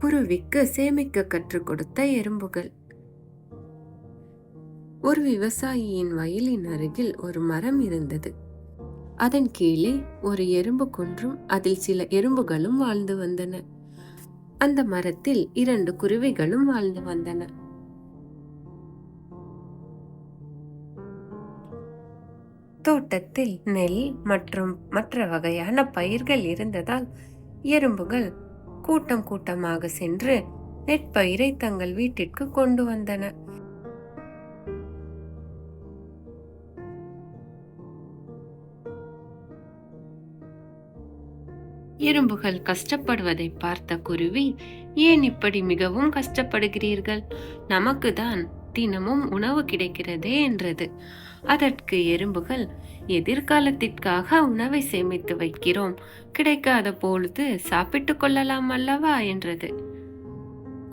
குருவிக்கு சேமிக்க கற்றுக் கொடுத்த எறும்புகள். ஒரு விவசாயியின் வயலின் அருகில் ஒரு மரம் இருந்தது. அதன் கீழே ஒரு எறும்பு குன்றும் அதில் சில எறும்புகளும் வாழ்ந்து வந்தன. அந்த மரத்தில் 2 குருவிகளும் வாழ்ந்து வந்தன. தோட்டத்தில் நெல் மற்றும் மற்ற வகையான பயிர்கள் இருந்ததால் எறும்புகள் கூட்டம் கூட்டமாக சென்று நெற்பயிரை தங்கள் வீட்டிற்கு கொண்டு வந்தன. எறும்புகள் கஷ்டப்படுவதை பார்த்த குருவி, ஏன் இப்படி மிகவும் கஷ்டப்படுகிறீர்கள்? நமக்கு தான் தினமும் உணவு கிடைக்கிறதே என்றது. அதற்கு எறும்புகள், எதிர்காலத்திற்காக உணவை சேமித்து வைக்கிறோம், கிடைக்காத பொழுது சாப்பிட்டு கொள்ளலாம் அல்லவா என்றது.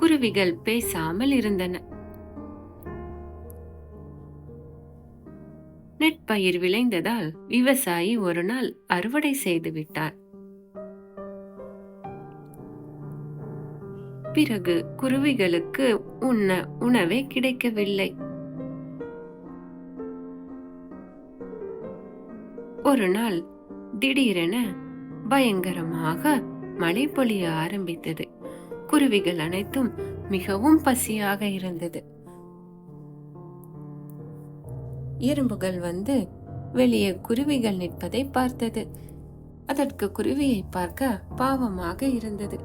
குருவிகள் பேசாமல் இருந்தன. நெற்பயிர் விளைந்ததால் விவசாயி ஒரு நாள் அறுவடை செய்து விட்டார். பிறகு குருவிகளுக்கு உண்ண உணவே கிடைக்கவில்லை. ஒரு நாள் திடீரென பயங்கரமாக மழை பொழிய ஆரம்பித்தது. குருவிகள் அனைத்தும் மிகவும் பசியாக இருந்தது. எறும்புகள் வந்து வெளியே குருவிகள் நிற்பதை பார்த்தது. அதற்கு குருவியை பார்க்க பாவமாக இருந்தது.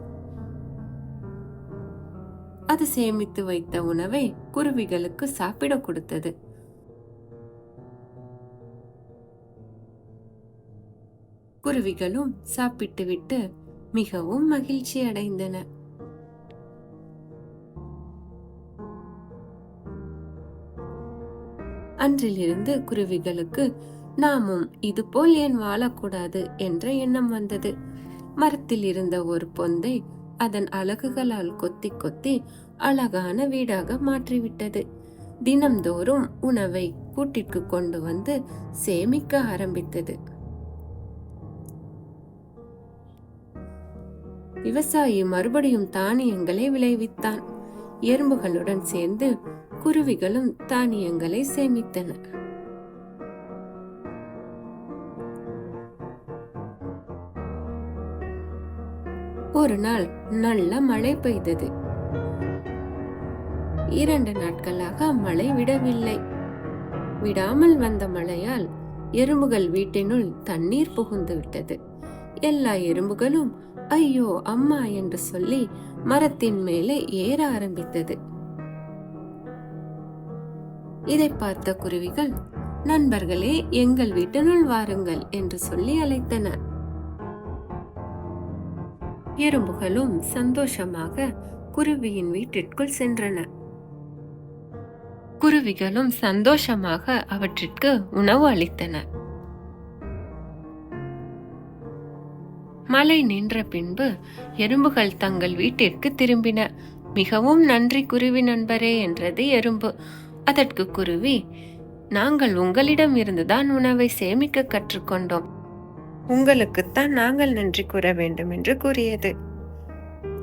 அது சேமித்து வைத்த உணவை குருவிகளுக்கு சாப்பிட கொடுத்தது. குருவிகளும் சாப்பிட்டுவிட்டு மிகவும் மகிழ்ச்சி அடைந்தன. அன்றிலிருந்து குருவிகளுக்கு நாமும் இதுபோல் ஏன் வாழக்கூடாது என்ற எண்ணம் வந்தது. மரத்தில் இருந்த ஒரு பொந்தை அதன் அலகுகளால் கொத்தி கொத்தி அழகான வீடாக மாற்றிவிட்டது. தினம்தோறும் உணவை கூட்டிற்கு கொண்டு வந்து சேமிக்க ஆரம்பித்தது. விவசாயி மறுபடியும் தானியங்களை விளைவித்தான். எறும்புகளுடன் சேர்ந்து குருவிகளும் தானியங்களை சேமித்தன. ஒரு நாள் நல்ல மழை பெய்தது. 2 நாட்களாக மழை விடவில்லை. விடாமல் வந்த மழையால் எறும்புகள் வீட்டினுள் தண்ணீர் புகுந்து விட்டது. எல்லா எறும்புகளும் ஐயோ அம்மா என்று சொல்லி மரத்தின் மேலே ஏற ஆரம்பித்தது. இதை பார்த்த குருவிகள், நண்பர்களே, எங்கள் வீட்டினுள் வாருங்கள் என்று சொல்லி அழைத்தன. எறும்புகளும் சந்தோஷமாக குருவியின் வீட்டிற்குள் சென்றன. குருவிகளும் சந்தோஷமாக அவற்றிற்கு உணவு அளித்தன. மழை நின்ற பின்பு எறும்புகள் தங்கள் வீட்டிற்கு திரும்பின. மிகவும் நன்றி குருவி நண்பரே என்றது எறும்பு. அதற்கு குருவி, நாங்கள் உங்களிடம் இருந்துதான் உணவை சேமிக்க கற்றுக்கொண்டோம், உங்களுக்குத்தான் நாங்கள் நன்றி கூற வேண்டும் என்று கூறியது.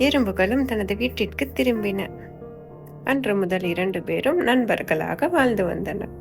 எறும்புகளும் தனது வீட்டிற்கு திரும்பின. அன்று முதல் 2 பேரும் நண்பர்களாக வாழ்ந்து வந்தனர்.